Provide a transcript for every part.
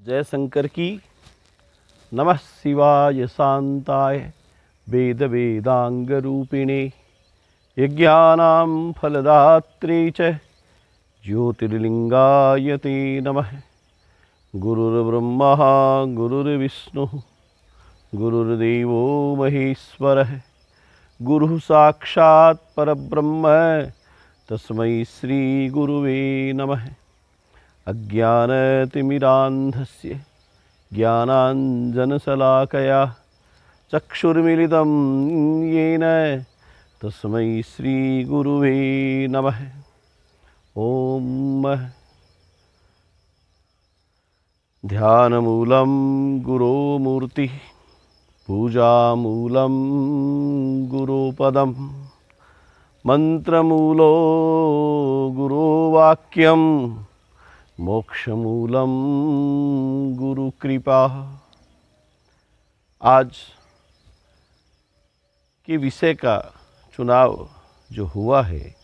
जय शंकर की। नमः शिवाय शांताय वेद वेदांग रूपिणे यज्ञानां फलदात्रे च ज्योतिर्लिंगाय ते नमः। गुरुर्ब्रह्मा गुरुर्विष्णुः गुरुर्देवो महेश्वरः गुरुः साक्षात् परब्रह्म तस्मै श्री गुरुवे नमः। अज्ञानतिमिरान्धस्य ज्ञानाञ्जनशलाकया चक्षुर्मिलितं येन तस्मै श्रीगुरुवे नमः। ॐ ध्यानमूलं गुरोमूर्तिः पूजामूलं गुरुपदं मंत्रमूलो गुरुवाक्यं मोक्षमूलम गुरु कृपा। आज के विषय का चुनाव जो हुआ है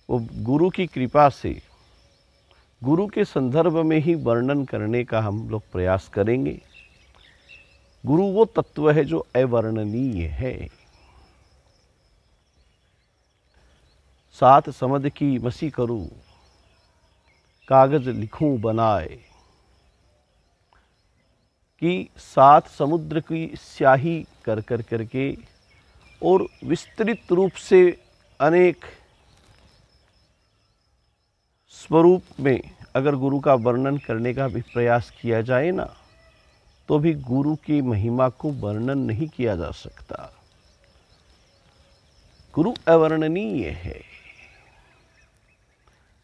वो गुरु की कृपा से गुरु के संदर्भ में ही वर्णन करने का हम लोग प्रयास करेंगे। गुरु वो तत्व है जो अवर्णनीय है। सात समझ की मसी करूं कागज लिखूं बनाए, कि सात समुद्र की स्याही कर कर करके और विस्तृत रूप से अनेक स्वरूप में अगर गुरु का वर्णन करने का भी प्रयास किया जाए ना, तो भी गुरु की महिमा को वर्णन नहीं किया जा सकता। गुरु अवर्णनीय है।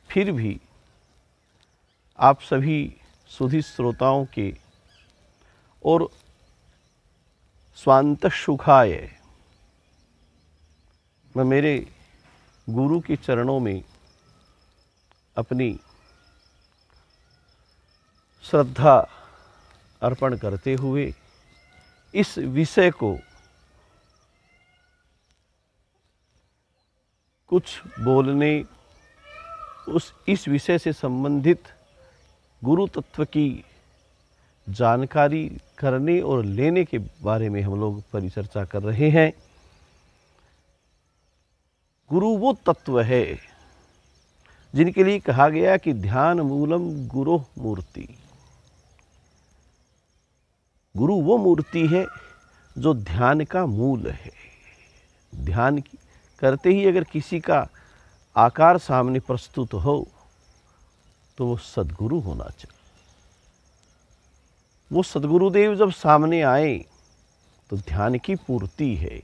फिर भी आप सभी सुधी श्रोताओं के और स्वांत सुखाय मैं मेरे गुरु के चरणों में अपनी श्रद्धा अर्पण करते हुए इस विषय को कुछ बोलने, इस विषय से संबंधित गुरु तत्व की जानकारी करने और लेने के बारे में हम लोग परिचर्चा कर रहे हैं। गुरु वो तत्व है जिनके लिए कहा गया कि ध्यान मूलम गुरु मूर्ति। गुरु वो मूर्ति है जो ध्यान का मूल है। ध्यान करते ही अगर किसी का आकार सामने प्रस्तुत हो तो वो सद्गुरु होना चाहिए। वो सद्गुरुदेव जब सामने आए तो ध्यान की पूर्ति है।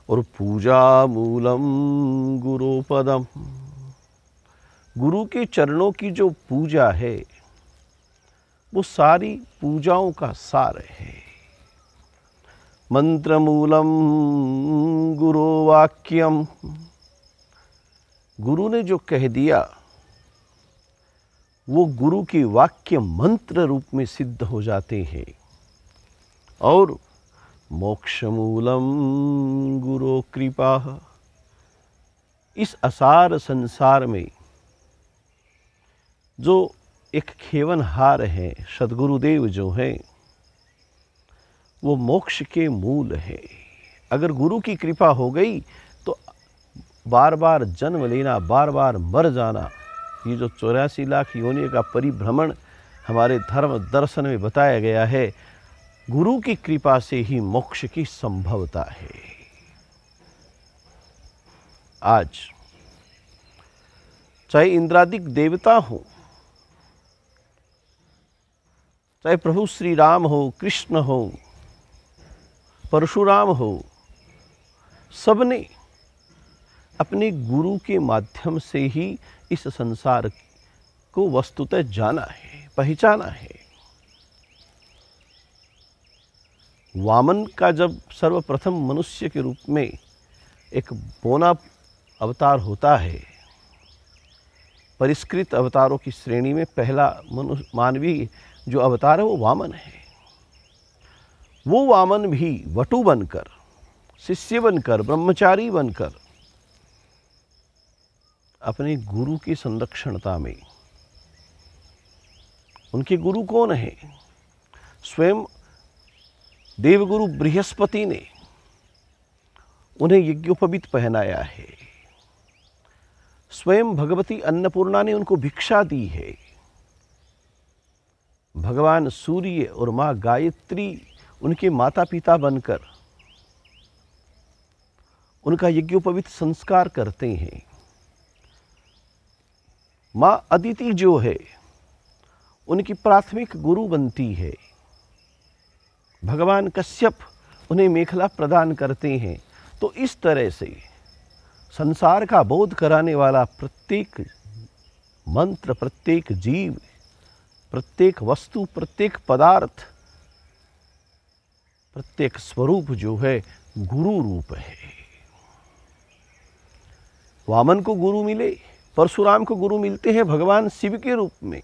और पूजा मूलम गुरुपदम, गुरु के चरणों की जो पूजा है वो सारी पूजाओं का सार है। मंत्र मूलम गुरुवाक्यम, गुरु ने जो कह दिया वो गुरु के वाक्य मंत्र रूप में सिद्ध हो जाते हैं। और मोक्ष मूलम गुरु कृपा, इस असार संसार में जो एक खेवनहार है सद्गुरुदेव जो है वो मोक्ष के मूल है। अगर गुरु की कृपा हो गई तो बार बार जन्म लेना, बार बार मर जाना, ये जो 84 लाख योनियों का परिभ्रमण हमारे धर्म दर्शन में बताया गया है, गुरु की कृपा से ही मोक्ष की संभवता है। आज चाहे इंद्रादिक देवता हो, चाहे प्रभु श्री राम हो, कृष्ण हो, परशुराम हो, सबने अपने गुरु के माध्यम से ही इस संसार को वस्तुतः जाना है, पहचाना है। वामन का जब सर्वप्रथम मनुष्य के रूप में एक बोना अवतार होता है, परिष्कृत अवतारों की श्रेणी में पहला मानवीय जो अवतार है वो वामन है। वो वामन भी वटु बनकर, शिष्य बनकर, ब्रह्मचारी बनकर अपने गुरु की संरक्षणता में उनके गुरु कौन हैं? स्वयं देवगुरु बृहस्पति ने उन्हें यज्ञोपवीत पहनाया है। स्वयं भगवती अन्नपूर्णा ने उनको भिक्षा दी है। भगवान सूर्य और माँ गायत्री उनके माता पिता बनकर उनका यज्ञोपवीत संस्कार करते हैं। माँ अदिति जो है उनकी प्राथमिक गुरु बनती है। भगवान कश्यप उन्हें मेखला प्रदान करते हैं। तो इस तरह से संसार का बोध कराने वाला प्रत्येक मंत्र, प्रत्येक जीव, प्रत्येक वस्तु, प्रत्येक पदार्थ, प्रत्येक स्वरूप जो है गुरु रूप है। वामन को गुरु मिले, परशुराम को गुरु मिलते हैं भगवान शिव के रूप में,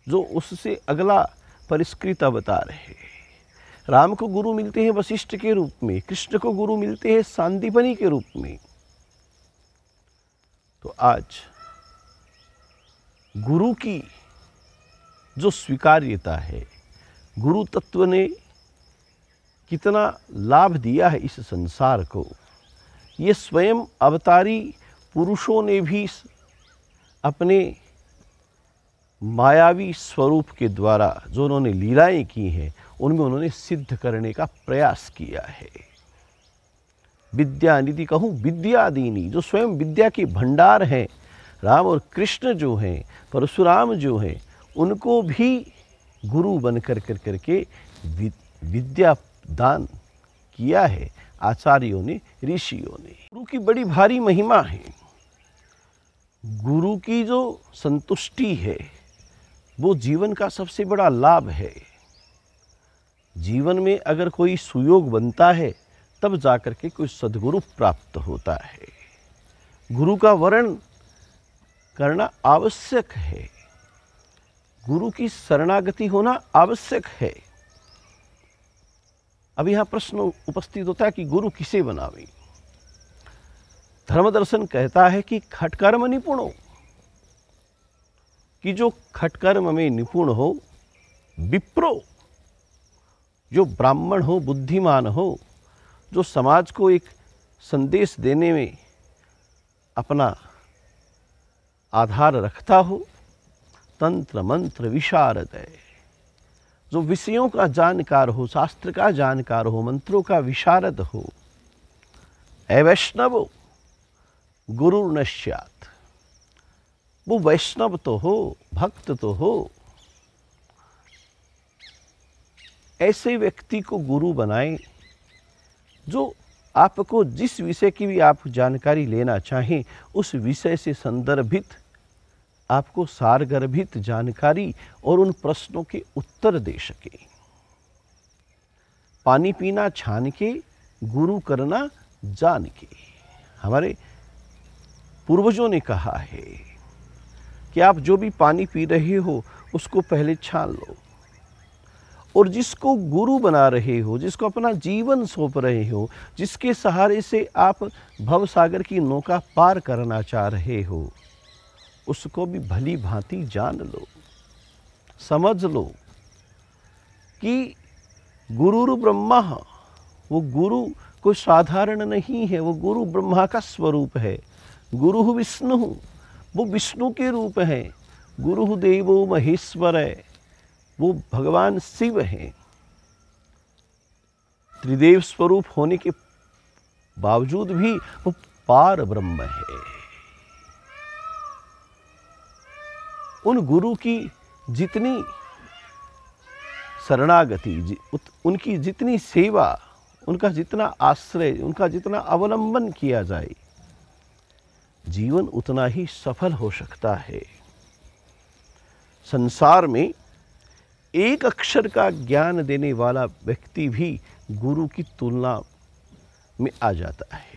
जो उससे अगला परिष्कृत अवतार है। राम को गुरु मिलते हैं वशिष्ठ के रूप में, कृष्ण को गुरु मिलते हैं सांदीपनि के रूप में। तो आज गुरु की जो स्वीकार्यता है, गुरु तत्व ने कितना लाभ दिया है इस संसार को, ये स्वयं अवतारी पुरुषों ने भी अपने मायावी स्वरूप के द्वारा जो उन्होंने लीलाएं की हैं उनमें उन्होंने सिद्ध करने का प्रयास किया है। विद्या निधि कहूँ विद्यादीनी, जो स्वयं विद्या के भंडार हैं, राम और कृष्ण जो हैं, परशुराम जो हैं, उनको भी गुरु बन कर करके विद्या दान किया है आचार्यों ने, ऋषियों ने। गुरु की बड़ी भारी महिमा है। गुरु की जो संतुष्टि है वो जीवन का सबसे बड़ा लाभ है। जीवन में अगर कोई सुयोग बनता है तब जाकर के कोई सद्गुरु प्राप्त होता है। गुरु का वर्ण करना आवश्यक है, गुरु की शरणागति होना आवश्यक है। अब यहाँ प्रश्न उपस्थित होता है कि गुरु किसे बनावे? धर्मदर्शन कहता है कि खटकर्म निपुणो, कि जो खटकर्म में निपुण हो, विप्रो, जो ब्राह्मण हो, बुद्धिमान हो, जो समाज को एक संदेश देने में अपना आधार रखता हो, तंत्र मंत्र विशारद है, जो विषयों का जानकार हो, शास्त्र का जानकार हो, मंत्रों का विशारद हो। वैष्णव गुरु नश्यात, वो वैष्णव तो हो, भक्त तो हो। ऐसे व्यक्ति को गुरु बनाएं जो आपको जिस विषय की भी आप जानकारी लेना चाहें उस विषय से संदर्भित आपको सारगर्भित जानकारी और उन प्रश्नों के उत्तर दे सके। पानी पीना छान के, गुरु करना जान के। हमारे पूर्वजों ने कहा है कि आप जो भी पानी पी रहे हो उसको पहले छान लो, और जिसको गुरु बना रहे हो, जिसको अपना जीवन सौंप रहे हो, जिसके सहारे से आप भवसागर की नौका पार करना चाह रहे हो, उसको भी भली भांति जान लो, समझ लो कि गुरु ब्रह्मा, वो गुरु कोई साधारण नहीं है, वो गुरु ब्रह्मा का स्वरूप है। गुरु विष्णु, वो विष्णु के रूप है। गुरु देवो महेश्वर है, वो भगवान शिव हैं। त्रिदेव स्वरूप होने के बावजूद भी वो पार ब्रह्म है। उन गुरु की जितनी शरणागति, उनकी जितनी सेवा, उनका जितना आश्रय, उनका जितना अवलंबन किया जाए, जीवन उतना ही सफल हो सकता है। संसार में एक अक्षर का ज्ञान देने वाला व्यक्ति भी गुरु की तुलना में आ जाता है,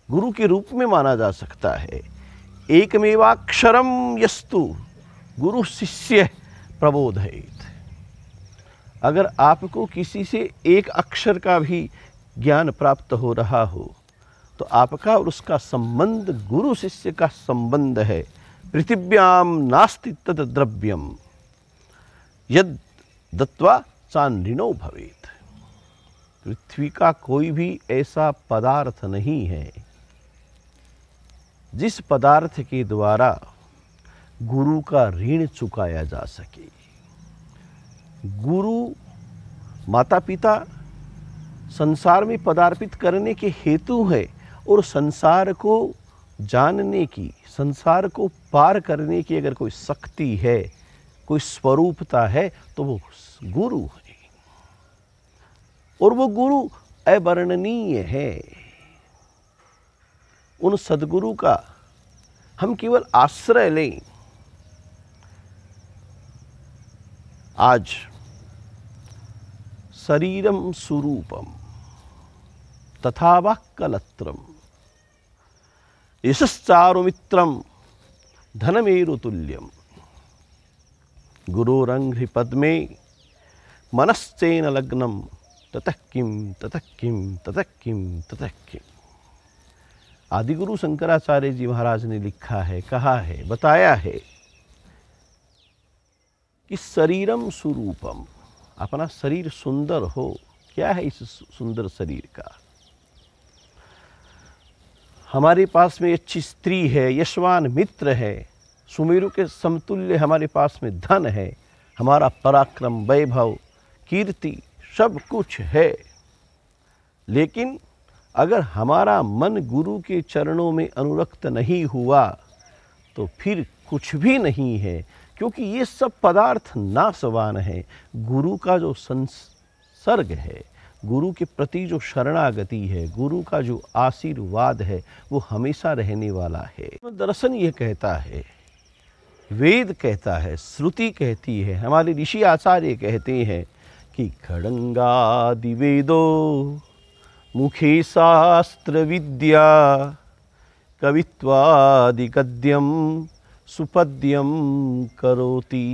गुरु के रूप में माना जा सकता है। एकमेवाक्षरम यस्तु गुरु शिष्य प्रबोधयेत्। अगर आपको किसी से एक अक्षर का भी ज्ञान प्राप्त हो रहा हो तो आपका और उसका संबंध गुरु शिष्य का संबंध है। पृथिव्यां नास्ति तत् द्रव्यम यद दत्वा चांद्रिनो भवेत। पृथ्वी का कोई भी ऐसा पदार्थ नहीं है जिस पदार्थ के द्वारा गुरु का ऋण चुकाया जा सके। गुरु माता पिता संसार में पदार्पित करने के हेतु है और संसार को जानने की, संसार को पार करने की अगर कोई शक्ति है, कोई स्वरूपता है तो वो गुरु है। और वो गुरु अवर्णनीय है। उन सद्गुरु का हम केवल आश्रय लें। आज शरीरम स्वरूपम तथा वा कलत्रम यशश्चारुमित्रम धनमेरु तुल्यम गुरोरंघ्रि पद्मे मनश्चेन लग्नम ततः किम ततः किम ततः किम ततः किम। आदिगुरु शंकराचार्य जी महाराज ने लिखा है, कहा है, बताया है कि शरीरम स्वरूपम, अपना शरीर सुंदर हो। क्या है इस सुंदर शरीर का? हमारे पास में अच्छी स्त्री है, यशवान मित्र है, सुमेरु के समतुल्य हमारे पास में धन है, हमारा पराक्रम, वैभव, कीर्ति सब कुछ है। लेकिन अगर हमारा मन गुरु के चरणों में अनुरक्त नहीं हुआ तो फिर कुछ भी नहीं है, क्योंकि ये सब पदार्थ नाशवान है। गुरु का जो संसर्ग है, गुरु के प्रति जो शरणागति है, गुरु का जो आशीर्वाद है, वो हमेशा रहने वाला है। दर्शन ये कहता है, वेद कहता है, श्रुति कहती है, हमारे ऋषि आचार्य कहते हैं कि खड़ंगादि वेदो मुखे शास्त्र विद्या कवित्वादि गद्यम सुपद्यम करोति।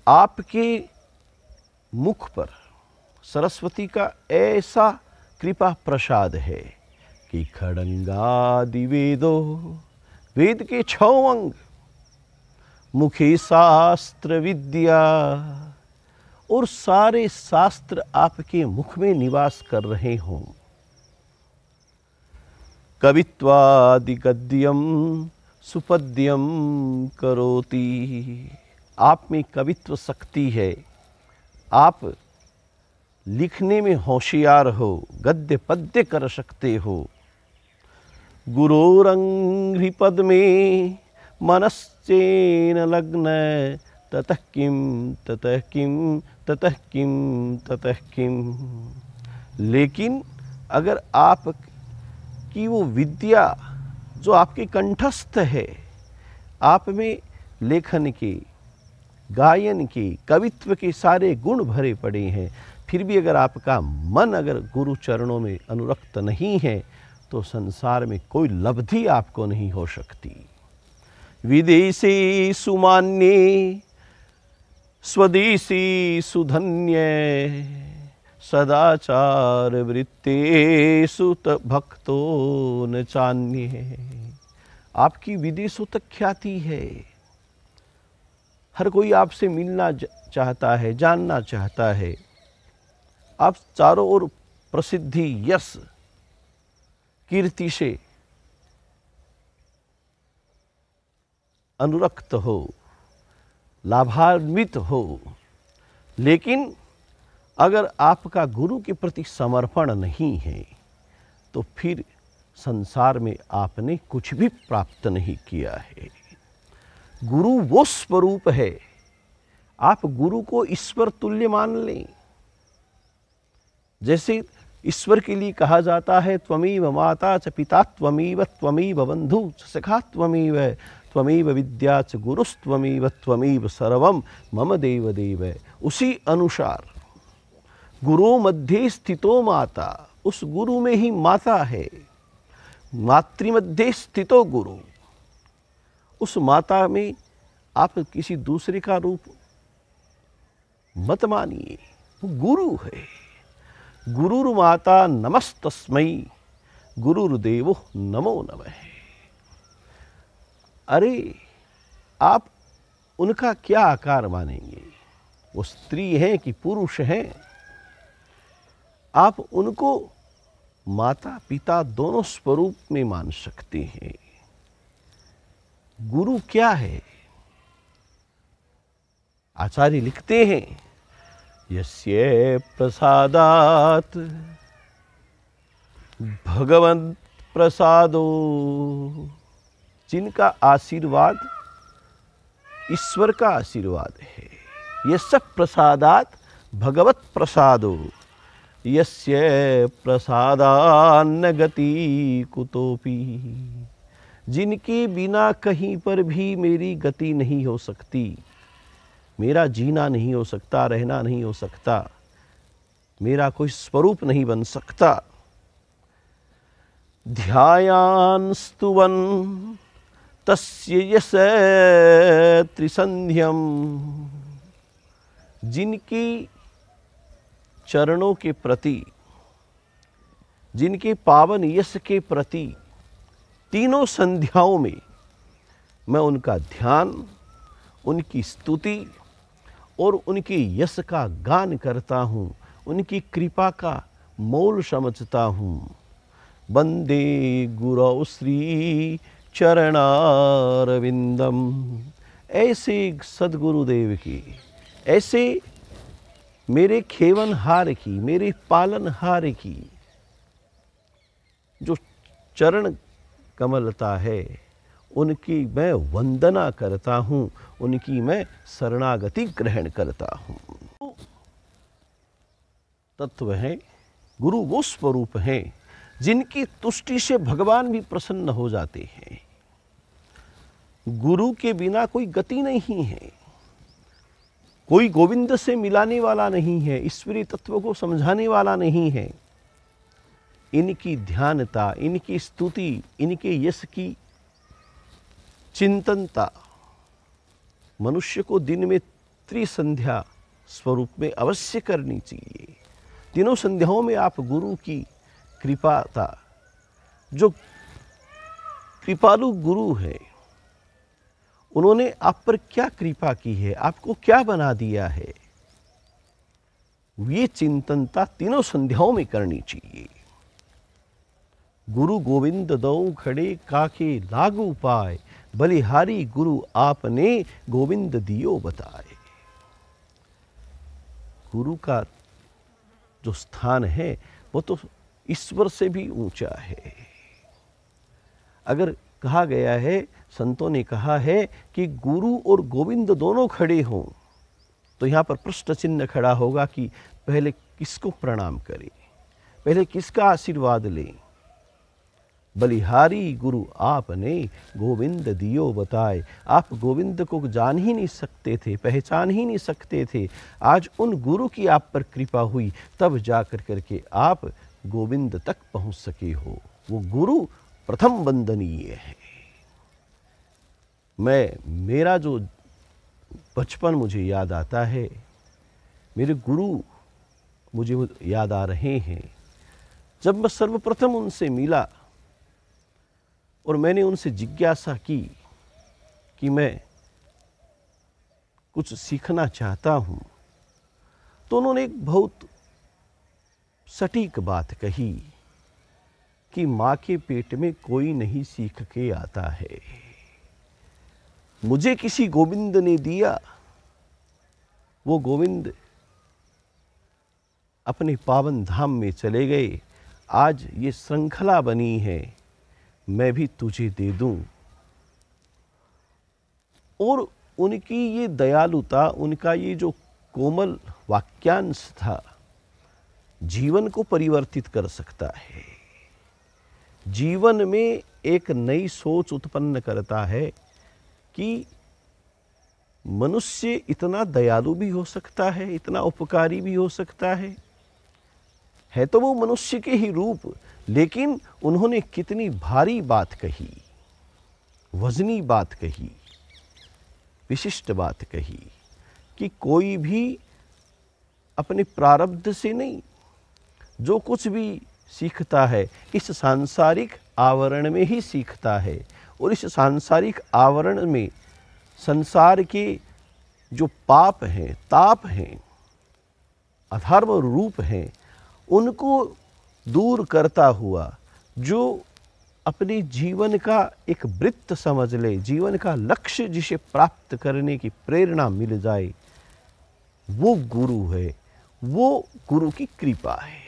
आपके मुख पर सरस्वती का ऐसा कृपा प्रसाद है कि खड़ंगादि वेदो, वेद के 6 अंग, मुखे शास्त्र विद्या, और सारे शास्त्र आपके मुख में निवास कर रहे हों। कवित्वादि गद्यम सुपद्यम करोति, आप में कवित्व शक्ति है, आप लिखने में होशियार हो, गद्य पद्य कर सकते हो। गुरोरंघ्रि पद्मे मनश्चेन लग्न ततः किम ततः किम ततः किम ततः किम। लेकिन अगर आप की वो विद्या जो आपके कंठस्थ है, आप में लेखन के, गायन के, कवित्व के सारे गुण भरे पड़े हैं, फिर भी अगर आपका मन अगर गुरु चरणों में अनुरक्त नहीं है तो संसार में कोई लब्धि आपको नहीं हो सकती। विदेशी सुमान्ये स्वदेशी सुधन्य सदाचार वृत्तेषु भक्तो न चान्ये। आपकी विदेशों तक ख्याति है, हर कोई आपसे मिलना चाहता है, जानना चाहता है। आप चारों ओर प्रसिद्धि, यश, कीर्ति से अनुरक्त हो, लाभान्वित हो। लेकिन अगर आपका गुरु के प्रति समर्पण नहीं है तो फिर संसार में आपने कुछ भी प्राप्त नहीं किया है। गुरु वो स्वरूप है, आप गुरु को ईश्वर तुल्य मान लें। जैसे ईश्वर के लिए कहा जाता है त्वमेव माता च पिता त्वमेव बंधु च सखा त्वमेव विद्या च गुरुस्त्वमेव त्वमेव सर्वम मम देव देव। उसी अनुसार गुरु मध्य स्थितो माता, उस गुरु में ही माता है। मातृमध्ये स्थितो गुरु, उस माता में आप किसी दूसरे का रूप मत मानिए, वो गुरु है। गुरुर्माता नमस्तस्मै गुरुर्देवो नमो नमः। अरे आप उनका क्या आकार मानेंगे? वो स्त्री हैं कि पुरुष हैं? आप उनको माता पिता दोनों स्वरूप में मान सकते हैं। गुरु क्या है? आचार्य लिखते हैं, यस्य प्रसादात भगवंत प्रसादो, जिनका आशीर्वाद ईश्वर का आशीर्वाद है। यस्य प्रसादात भगवत प्रसादो, यस्य प्रसादान्न गति कुतोपि, जिनके बिना कहीं पर भी मेरी गति नहीं हो सकती, मेरा जीना नहीं हो सकता, रहना नहीं हो सकता, मेरा कोई स्वरूप नहीं बन सकता। ध्यायान स्तुवन तस्य यश त्रिसंध्यम, जिनकी चरणों के प्रति, जिनके पावन यश के प्रति तीनों संध्याओं में मैं उनका ध्यान, उनकी स्तुति और उनके यश का गान करता हूँ, उनकी कृपा का मोल समझता हूँ। वंदे गुरौ श्री चरणारविंदम, ऐसे सद्गुरुदेव की, ऐसे मेरे खेवनहार की, मेरे पालनहार की जो चरण कमलता है, उनकी मैं वंदना करता हूँ, उनकी मैं शरणागति ग्रहण करता हूँ। तत्व है गुरु, वो स्वरूप हैं जिनकी तुष्टि से भगवान भी प्रसन्न हो जाते हैं। गुरु के बिना कोई गति नहीं है, कोई गोविंद से मिलाने वाला नहीं है, ईश्वरीय तत्व को समझाने वाला नहीं है। इनकी ध्यानता, इनकी स्तुति, इनके यश की चिंतनता मनुष्य को दिन में त्रिसंध्या स्वरूप में अवश्य करनी चाहिए। तीनों संध्याओं में आप गुरु की कृपा था, जो कृपालु गुरु है, उन्होंने आप पर क्या कृपा की है, आपको क्या बना दिया है, ये चिंतनता तीनों संध्याओं में करनी चाहिए। गुरु गोविंद दऊ खड़े काके लागू पाए, बलिहारी गुरु आपने गोविंद दियो बताए। गुरु का जो स्थान है वो तो ईश्वर से भी ऊंचा है। अगर कहा गया है, संतों ने कहा है कि गुरु और गोविंद दोनों खड़े हों, तो यहाँ पर प्रश्न चिन्ह खड़ा होगा कि पहले किसको प्रणाम करें, पहले किसका आशीर्वाद लें। बलिहारी गुरु आपने गोविंद दियो बताए। आप गोविंद को जान ही नहीं सकते थे, पहचान ही नहीं सकते थे। आज उन गुरु की आप पर कृपा हुई, तब जाकर करके आप गोविंद तक पहुंच सके हो। वो गुरु प्रथम वंदनीय है। मेरा जो बचपन मुझे याद आता है, मेरे गुरु मुझे याद आ रहे हैं। जब मैं सर्वप्रथम उनसे मिला और मैंने उनसे जिज्ञासा की कि मैं कुछ सीखना चाहता हूँ, तो उन्होंने एक बहुत सटीक बात कही कि माँ के पेट में कोई नहीं सीख के आता है। मुझे किसी गोविंद ने दिया, वो गोविंद अपने पावन धाम में चले गए। आज ये श्रृंखला बनी है, मैं भी तुझे दे दूं। और उनकी ये दयालुता, उनका ये जो कोमल वाक्यांश था, जीवन को परिवर्तित कर सकता है, जीवन में एक नई सोच उत्पन्न करता है कि मनुष्य इतना दयालु भी हो सकता है, इतना उपकारी भी हो सकता है तो वो मनुष्य के ही रूप, लेकिन उन्होंने कितनी भारी बात कही, वजनी बात कही, विशिष्ट बात कही कि कोई भी अपने प्रारब्ध से नहीं, जो कुछ भी सीखता है इस सांसारिक आवरण में ही सीखता है। और इस सांसारिक आवरण में संसार के जो पाप हैं, ताप हैं, अधर्म रूप हैं, उनको दूर करता हुआ जो अपने जीवन का एक वृत्त समझ ले, जीवन का लक्ष्य जिसे प्राप्त करने की प्रेरणा मिल जाए, वो गुरु है, वो गुरु की कृपा है।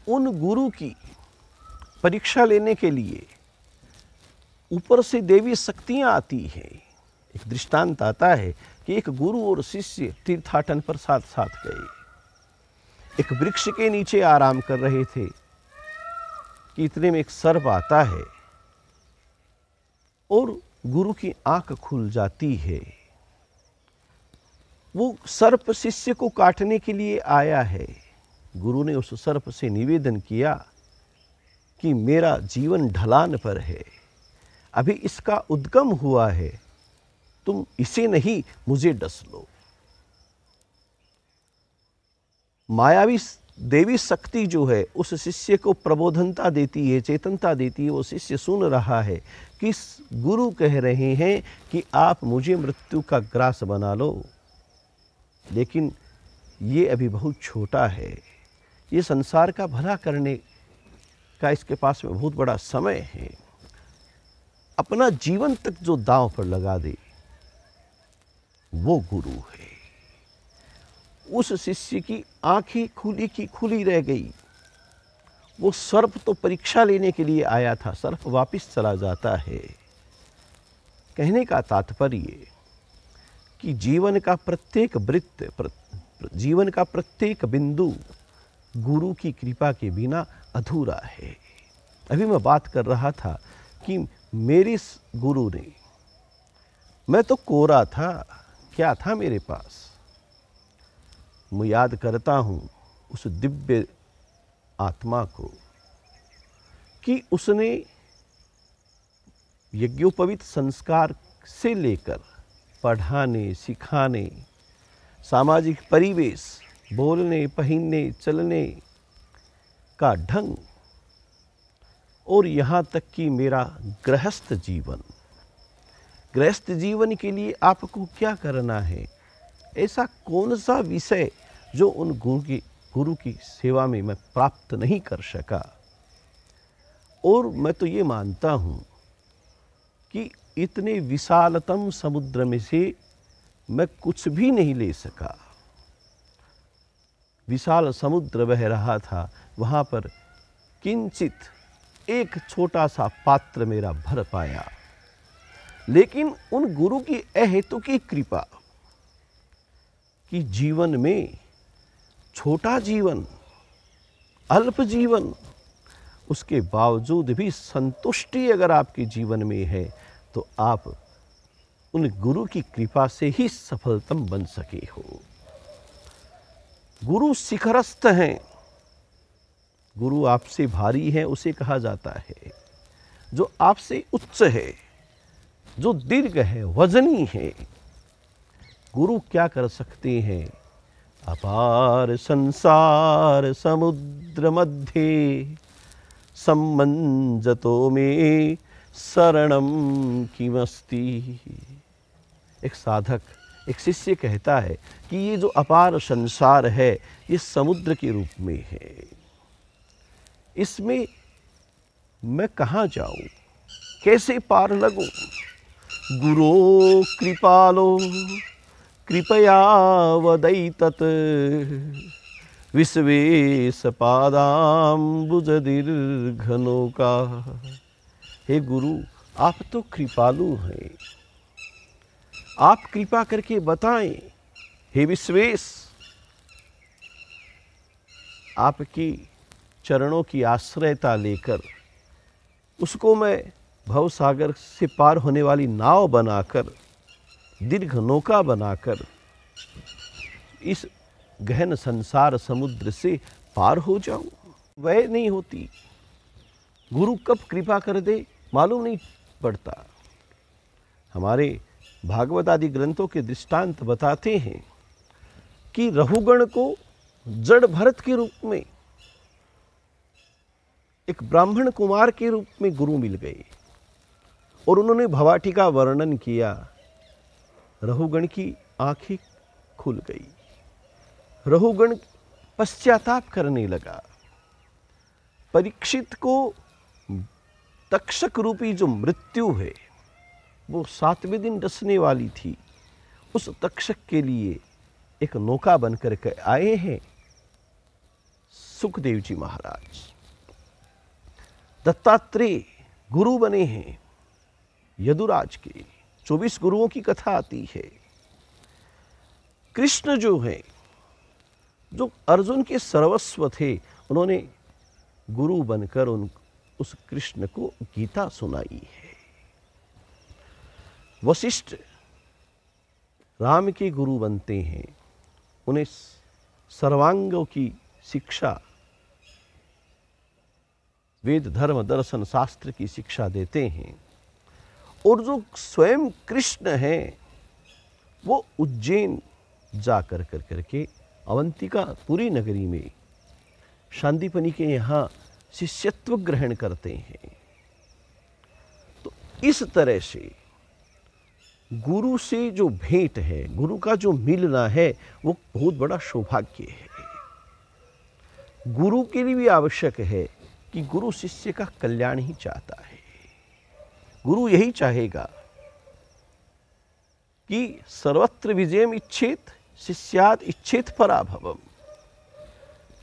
उन गुरु की परीक्षा लेने के लिए ऊपर से देवी शक्तियां आती हैं। एक दृष्टांत आता है कि एक गुरु और शिष्य तीर्थाटन पर साथ साथ गए, एक वृक्ष के नीचे आराम कर रहे थे कि इतने में एक सर्प आता है और गुरु की आंख खुल जाती है। वो सर्प शिष्य को काटने के लिए आया है। गुरु ने उस सर्प से निवेदन किया कि मेरा जीवन ढलान पर है, अभी इसका उद्गम हुआ है, तुम इसे नहीं मुझे डस लो। मायावी देवी शक्ति जो है उस शिष्य को प्रबोधनता देती है, चेतनता देती है। वो शिष्य सुन रहा है कि गुरु कह रहे हैं कि आप मुझे मृत्यु का ग्रास बना लो, लेकिन ये अभी बहुत छोटा है, ये संसार का भला करने का इसके पास में बहुत बड़ा समय है, अपना जीवन तक जो दांव पर लगा दे वो गुरु है। उस शिष्य की आंखें खुली की खुली रह गई। वो सर्प तो परीक्षा लेने के लिए आया था, सर्प वापस चला जाता है। कहने का तात्पर्य कि जीवन का प्रत्येक वृत्त, जीवन का प्रत्येक बिंदु गुरु की कृपा के बिना अधूरा है। अभी मैं बात कर रहा था कि मेरे गुरु ने, मैं तो कोरा था, क्या था मेरे पास? मैं याद करता हूँ उस दिव्य आत्मा को कि उसने यज्ञोपवीत संस्कार से लेकर पढ़ाने, सिखाने, सामाजिक परिवेश, बोलने, पहनने, चलने का ढंग और यहाँ तक कि मेरा गृहस्थ जीवन के लिए आपको क्या करना है, ऐसा कौन सा विषय जो उन गुरु की सेवा में मैं प्राप्त नहीं कर सका। और मैं तो ये मानता हूँ कि इतने विशालतम समुद्र में से मैं कुछ भी नहीं ले सका। विशाल समुद्र बह रहा था, वहाँ पर किंचित एक छोटा सा पात्र मेरा भर पाया, लेकिन उन गुरु की अहेतुकी कृपा कि जीवन में छोटा जीवन, अल्प जीवन, उसके बावजूद भी संतुष्टि अगर आपके जीवन में है तो आप उन गुरु की कृपा से ही सफलतम बन सके हो। गुरु शिखरस्थ हैं, गुरु आपसे भारी है उसे कहा जाता है, जो आपसे उच्च है, जो दीर्घ है, वजनी है। गुरु क्या कर सकते हैं? अपार संसार समुद्र मध्य सम्मंजतो में शरणम किमस्ति। एक साधक, एक शिष्य कहता है कि ये जो अपार संसार है ये समुद्र के रूप में है, इसमें मैं कहाँ जाऊं, कैसे पार लगूं? गुरो कृपालो कृपया वदैतत विश्वेश पादाम्बुज दीर्घनौका। हे गुरु, आप तो कृपालु हैं, आप कृपा करके बताएं। हे विश्वेश, आपकी चरणों की आश्रयता लेकर उसको मैं भवसागर से पार होने वाली नाव बनाकर, दीर्घ नौका बनाकर इस गहन संसार समुद्र से पार हो जाऊं। वह नहीं होती, गुरु कब कृपा कर दे मालूम नहीं पड़ता। हमारे भागवत आदि ग्रंथों के दृष्टांत बताते हैं कि रहुगण को जड़ भरत के रूप में एक ब्राह्मण कुमार के रूप में गुरु मिल गए और उन्होंने भवाटी का वर्णन किया। रहुगण की आंखें खुल गई, रहुगण पश्चाताप करने लगा। परीक्षित को तक्षक रूपी जो मृत्यु है वो 7वें दिन डसने वाली थी, उस तक्षक के लिए एक नौका बनकर के आए हैं सुखदेव जी महाराज। दत्तात्रेय गुरु बने हैं यदुराज के। 24 गुरुओं की कथा आती है। कृष्ण जो है, जो अर्जुन के सर्वस्व थे, उन्होंने गुरु बनकर उस कृष्ण को गीता सुनाई है। वशिष्ठ राम के गुरु बनते हैं, उन्हें सर्वांगों की शिक्षा, वेद धर्म दर्शन शास्त्र की शिक्षा देते हैं। और जो स्वयं कृष्ण है वो उज्जैन जा करके अवंतिका पुरी नगरी में शांतिपनि के यहाँ शिष्यत्व ग्रहण करते हैं। तो इस तरह से गुरु से जो भेंट है, गुरु का जो मिलना है, वो बहुत बड़ा सौभाग्य है। गुरु के लिए भी आवश्यक है कि गुरु शिष्य का कल्याण ही चाहता है। गुरु यही चाहेगा कि सर्वत्र विजयम इच्छेत शिष्यात इच्छेत पराभवम,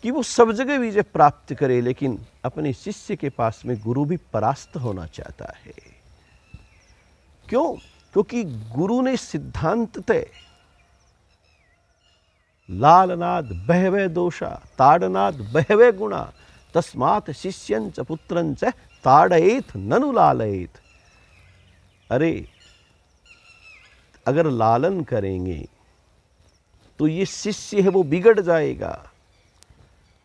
कि वो सब जगह विजय प्राप्त करे, लेकिन अपने शिष्य के पास में गुरु भी परास्त होना चाहता है। क्यों? क्योंकि गुरु ने सिद्धांत तय लालनाद बहवे दोषा ताड़नाद बहवे गुणा तस्मात् शिष्यंच पुत्रंच ताड़येत ननु लालयेत। अरे अगर लालन करेंगे तो ये शिष्य है वो बिगड़ जाएगा।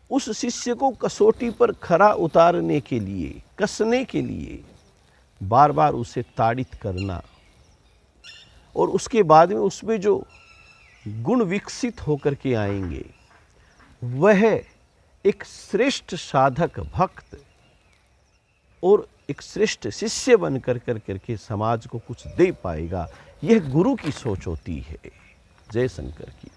उस शिष्य को कसौटी पर खरा उतारने के लिए, कसने के लिए बार बार उसे ताड़ित करना, और उसके बाद में उसमें जो गुण विकसित होकर के आएंगे वह एक श्रेष्ठ साधक भक्त और एक श्रेष्ठ शिष्य बन करके समाज को कुछ दे पाएगा। यह गुरु की सोच होती है। जय शंकर की।